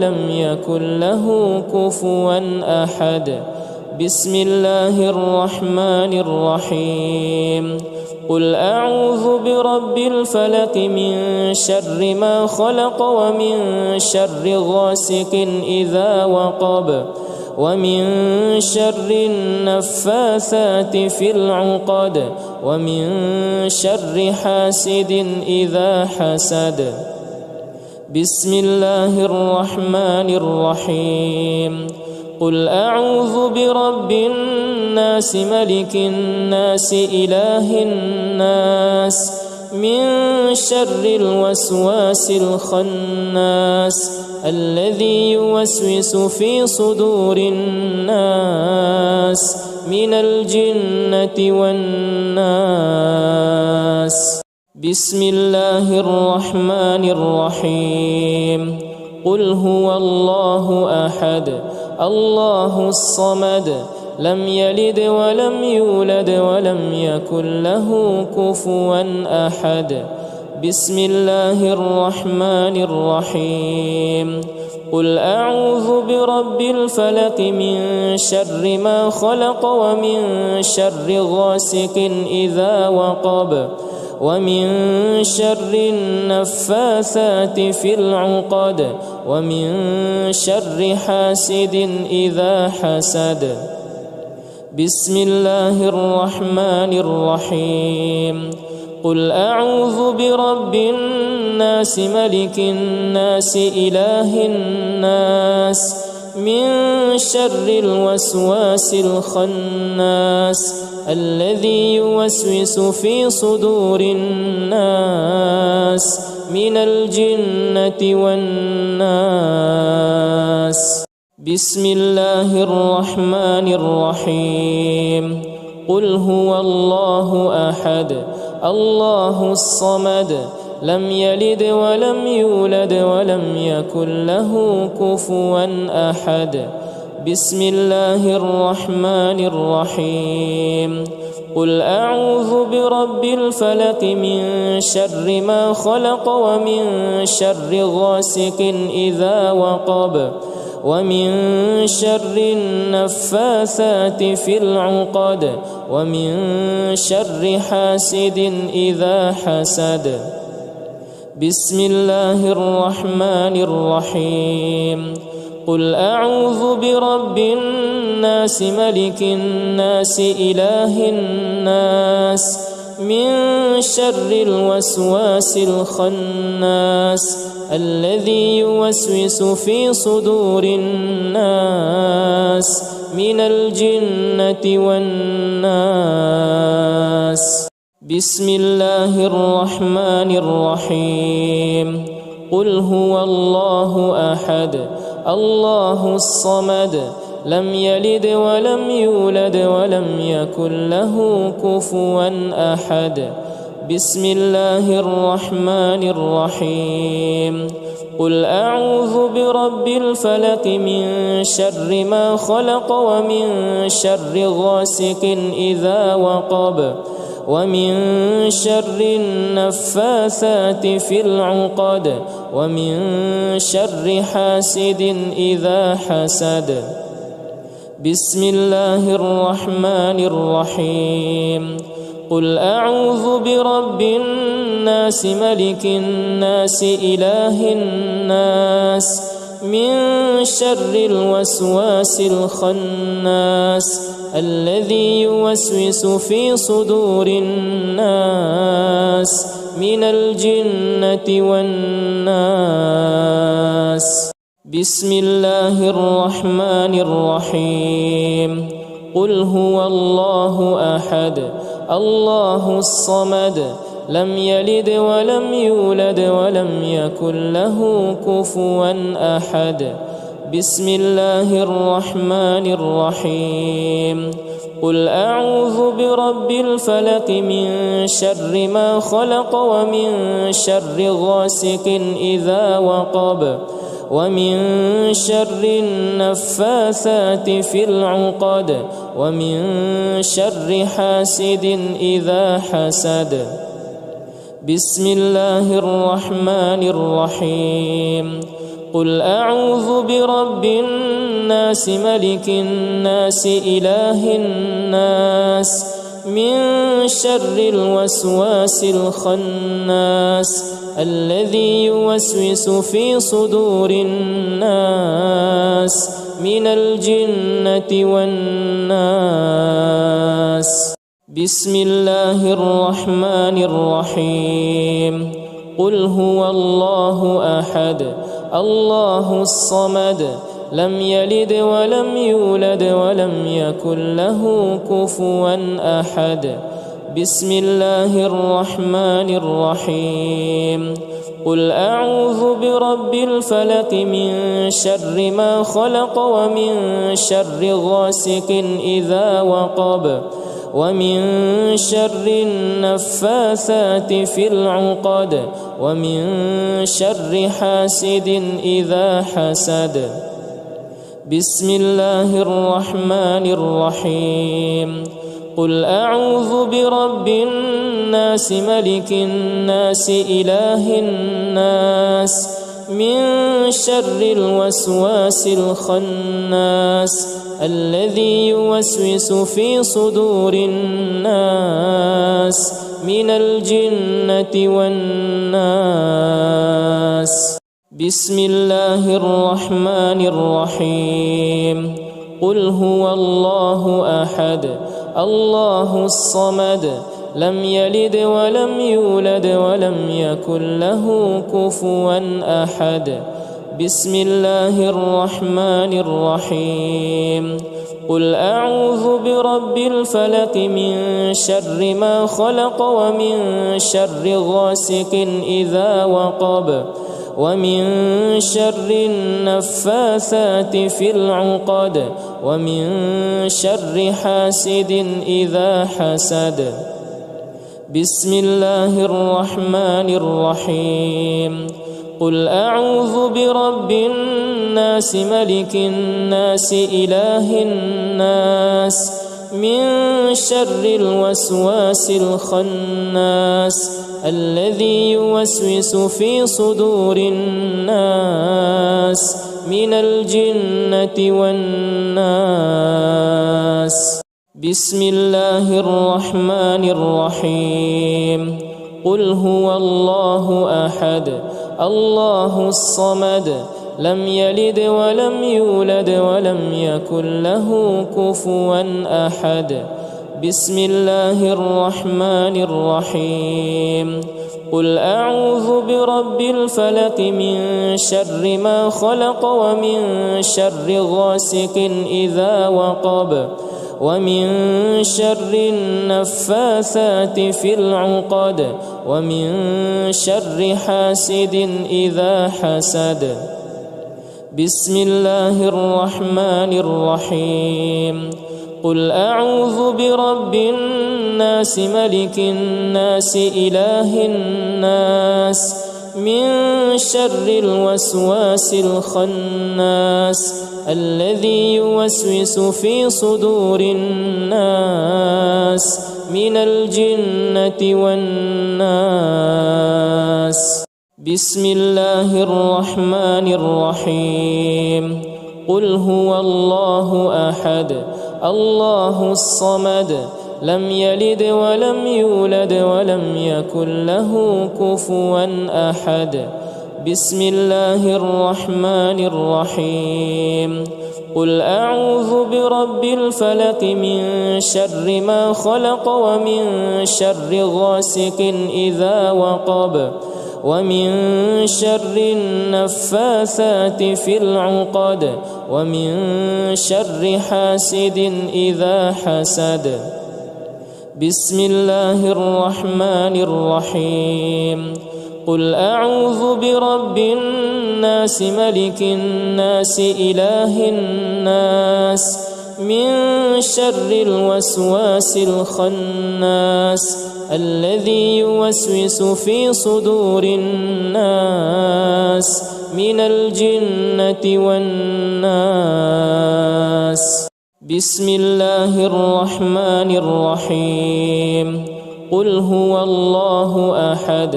لم يكن له كفوا أحد. بسم الله الرحمن الرحيم. قل أعوذ برب الفلق من شر ما خلق ومن شر غاسق إذا وقب ومن شر النفاثات في العقد ومن شر حاسد إذا حسد. بسم الله الرحمن الرحيم. قل أعوذ برب الناس ملك الناس إله الناس من شر الوسواس الخناس الذي يوسوس في صدور الناس من الجنة والناس. بسم الله الرحمن الرحيم. قل هو الله أحد الله الصمد لم يلد ولم يولد ولم يكن له كفوا أحد. بسم الله الرحمن الرحيم. قل أعوذ برب الفلق من شر ما خلق ومن شر غاسق إذا وقب ومن شر النفاثات في العقد ومن شر حاسد إذا حسد. بسم الله الرحمن الرحيم. قل أعوذ برب الناس ملك الناس إله الناس من شر الوسواس الخناس الذي يوسوس في صدور الناس من الجنة والناس. بسم الله الرحمن الرحيم. قل هو الله أحد الله الصمد لم يلد ولم يولد ولم يكن له كفوا أحد. بسم الله الرحمن الرحيم. قل أعوذ برب الفلق من شر ما خلق ومن شر غاسق إذا وقب ومن شر النفاثات في العقد ومن شر حاسد إذا حسد. بسم الله الرحمن الرحيم. قل أعوذ برب الناس ملك الناس إله الناس من شر الوسواس الخناس الذي يوسوس في صدور الناس من الجنة والناس. بسم الله الرحمن الرحيم. قل هو الله أحد الله الصمد لم يلد ولم يولد ولم يكن له كفوا أحد. بسم الله الرحمن الرحيم. قل أعوذ برب الفلق من شر ما خلق ومن شر غاسق إذا وقب ومن شر النفاثات في العقد ومن شر حاسد إذا حسد. بسم الله الرحمن الرحيم. قل أعوذ برب الناس ملك الناس إله الناس من شر الوسواس الخناس الذي يوسوس في صدور الناس من الجنة والناس. بسم الله الرحمن الرحيم. قل هو الله أحد الله الصمد لم يلد ولم يولد ولم يكن له كفوا أحد. بسم الله الرحمن الرحيم. قل أعوذ برب الفلق من شر ما خلق ومن شر غاسق إذا وقب ومن شر النفاثات في العقد ومن شر حاسد إذا حسد. بسم الله الرحمن الرحيم. قل أعوذ برب الناس ملك الناس إله الناس من شر الوسواس الخناس الذي يوسوس في صدور الناس من الجنة والناس. بسم الله الرحمن الرحيم. قل هو الله أحد الله الصمد لم يلد ولم يولد ولم يكن له كفوا أحد. بسم الله الرحمن الرحيم. قل أعوذ برب الفلق من شر ما خلق ومن شر غاسق إذا وقب ومن شر النفاثات في العقد ومن شر حاسد إذا حسد. بسم الله الرحمن الرحيم. قل أعوذ برب الناس ملك الناس إله الناس من شر الوسواس الخناس الذي يوسوس في صدور الناس من الجنة والناس. بسم الله الرحمن الرحيم. قل هو الله أحد الله الصمد لم يلد ولم يولد ولم يكن له كفوا أحد. بسم الله الرحمن الرحيم. قل أعوذ برب الفلق من شر ما خلق ومن شر غاسق إذا وقب ومن شر النفاثات في العقد ومن شر حاسد إذا حسد. بسم الله الرحمن الرحيم. قل أعوذ برب الناس ملك الناس إله الناس من شر الوسواس الخناس الذي يوسوس في صدور الناس من الجنة والناس. بسم الله الرحمن الرحيم. قل هو الله أحد الله الصمد لم يلد ولم يولد ولم يكن له كفوا أحد. بسم الله الرحمن الرحيم. قل أعوذ برب الفلق من شر ما خلق ومن شر غاسق إذا وقب ومن شر النفاثات في العقد ومن شر حاسد إذا حسد. بسم الله الرحمن الرحيم. قل أعوذ برب الناس ملك الناس إله الناس من شر الوسواس الخناس الذي يوسوس في صدور الناس من الجنة والناس. بسم الله الرحمن الرحيم. قل هو الله أحد الله الصمد لم يلد ولم يولد ولم يكن له كفوا أحد. بسم الله الرحمن الرحيم. قل أعوذ برب الفلق من شر ما خلق ومن شر غاسق إذا وقب ومن شر النفاثات في العقد ومن شر حاسد إذا حسد. بسم الله الرحمن الرحيم. قل أعوذ برب الناس ملك الناس إله الناس من شر الوسواس الخناس الذي يوسوس في صدور الناس من الجنة والناس. بسم الله الرحمن الرحيم. قل هو الله أحد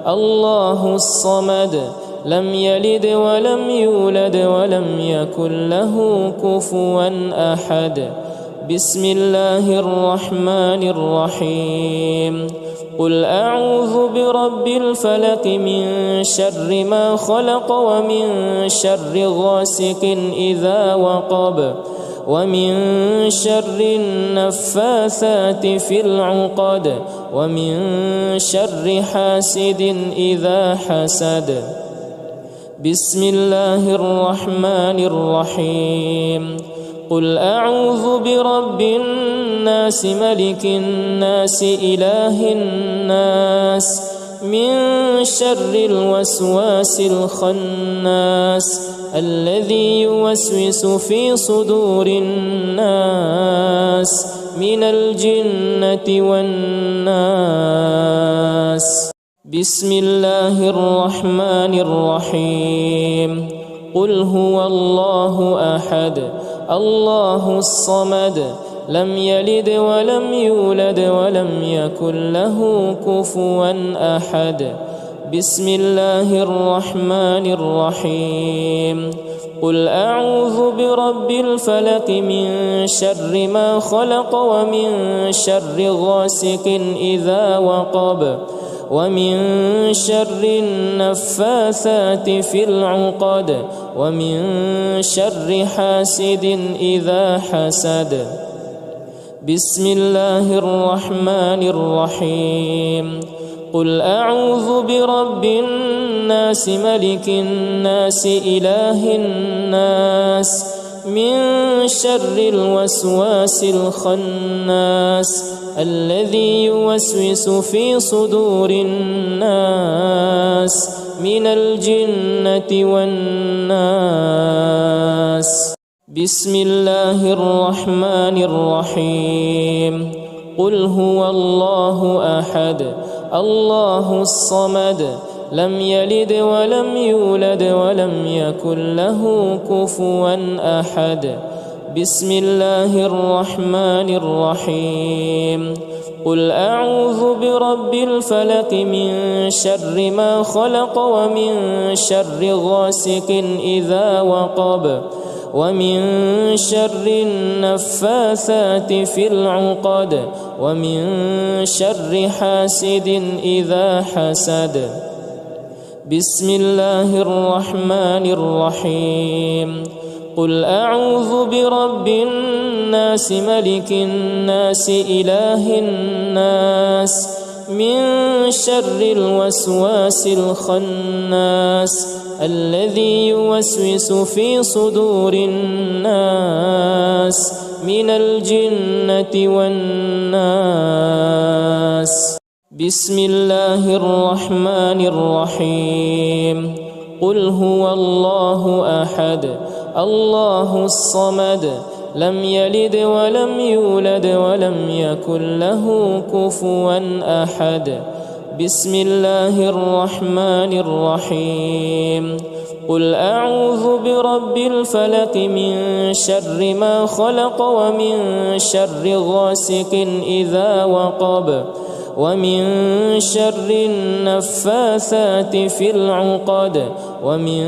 الله الصمد لم يلد ولم يولد ولم يكن له كفوا أحد. بسم الله الرحمن الرحيم. قل أعوذ برب الفلق من شر ما خلق ومن شر غاسق إذا وقب ومن شر النفاثات في العقد ومن شر حاسد إذا حسد. بسم الله الرحمن الرحيم. قل أعوذ برب الناس ملك الناس إله الناس من شر الوسواس الخناس الذي يوسوس في صدور الناس من الجنة والناس. بسم الله الرحمن الرحيم. قل هو الله أحد الله الصمد لم يلد ولم يولد ولم يكن له كفوا أحد. بسم الله الرحمن الرحيم. قل أعوذ برب الفلق من شر ما خلق ومن شر غاسق إذا وقب ومن شر النفاثات في العقد ومن شر حاسد إذا حسد. بسم الله الرحمن الرحيم. قل أعوذ برب الناس ملك الناس إله الناس من شر الوسواس الخناس الذي يوسوس في صدور الناس من الجنة والناس. بسم الله الرحمن الرحيم. قل هو الله أحد الله الصمد لم يلد ولم يولد ولم يكن له كفوا أحد. بسم الله الرحمن الرحيم. قل أعوذ برب الفلق من شر ما خلق ومن شر غاسق إذا وقب ومن شر النفاثات في العقد ومن شر حاسد إذا حسد. بسم الله الرحمن الرحيم. قل أعوذ برب الناس ملك الناس إله الناس من شر الوسواس الخناس الذي يوسوس في صدور الناس من الجنة والناس. بسم الله الرحمن الرحيم. قل هو الله أحد الله الصمد لم يلد ولم يولد ولم يكن له كفوا أحد. بسم الله الرحمن الرحيم. قل أعوذ برب الفلق من شر ما خلق ومن شر غاسق إذا وقب ومن شر النفاثات في العقد ومن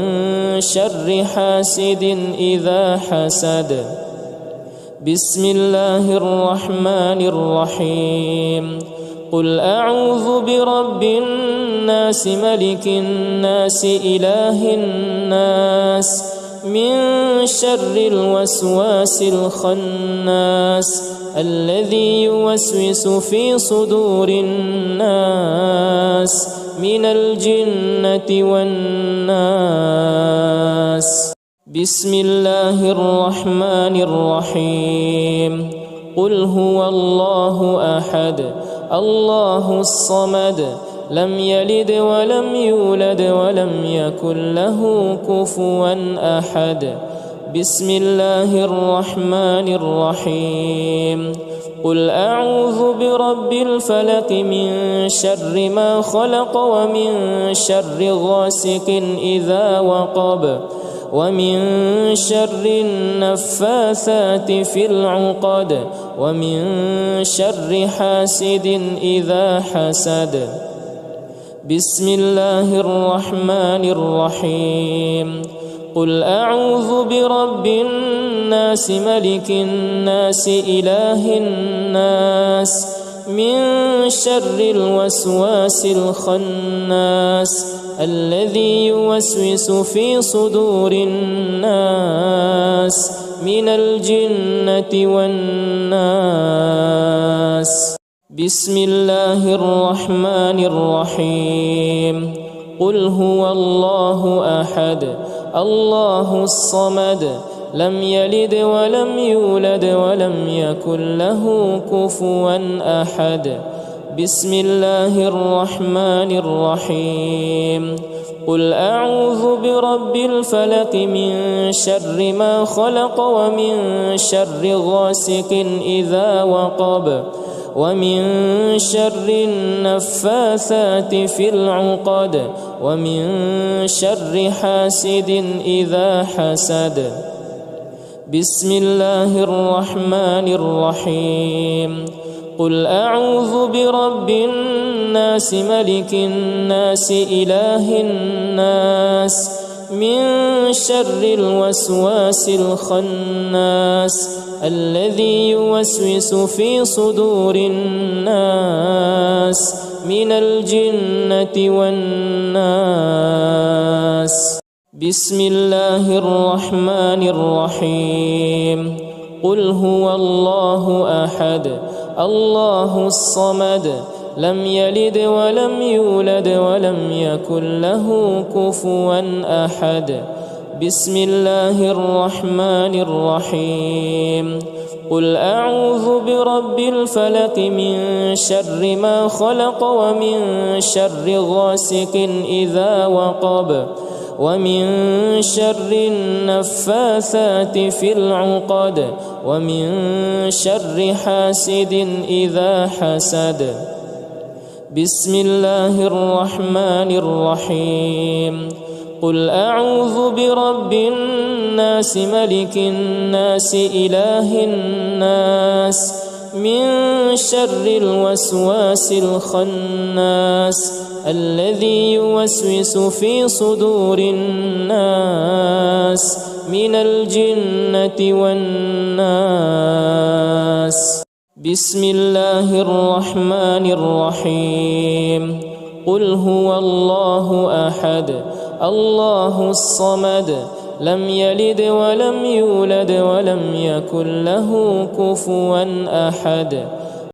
شر حاسد إذا حسد. بسم الله الرحمن الرحيم. قل أعوذ برب الناس ملك الناس إله الناس من شر الوسواس الخناس الذي يوسوس في صدور الناس من الجنة والناس. بسم الله الرحمن الرحيم. قل هو الله أحد الله الصمد لم يلد ولم يولد ولم يكن له كفوا أحد. بسم الله الرحمن الرحيم. قل أعوذ برب الفلق من شر ما خلق ومن شر غاسق إذا وقب ومن شر النفاثات في العقد ومن شر حاسد إذا حسد. بسم الله الرحمن الرحيم قل أعوذ برب الناس ملك الناس إله الناس من شر الوسواس الخناس الذي يوسوس في صدور الناس من الجنة والناس. بسم الله الرحمن الرحيم قل هو الله أحد الله الصمد لم يلد ولم يولد ولم يكن له كفوا أحد. بسم الله الرحمن الرحيم قل أعوذ برب الفلق من شر ما خلق ومن شر غاسق إذا وقب ومن شر النفاثات في العقد ومن شر حاسد إذا حسد. بسم الله الرحمن الرحيم قل أعوذ برب الناس ملك الناس إله الناس من شر الوسواس الخناس الذي يوسوس في صدور الناس من الجنة والناس. بسم الله الرحمن الرحيم قل هو الله أحد الله الصمد لم يلد ولم يولد ولم يكن له كفوا أحد. بسم الله الرحمن الرحيم قل أعوذ برب الفلق من شر ما خلق ومن شر غاسق إذا وقب ومن شر النفاثات في العقد ومن شر حاسد إذا حسد. بسم الله الرحمن الرحيم قل أعوذ برب الناس ملك الناس إله الناس من شر الوسواس الخناس الذي يوسوس في صدور الناس من الجنة والناس. بسم الله الرحمن الرحيم قل هو الله أحد الله الصمد لم يلد ولم يولد ولم يكن له كفوا أحد.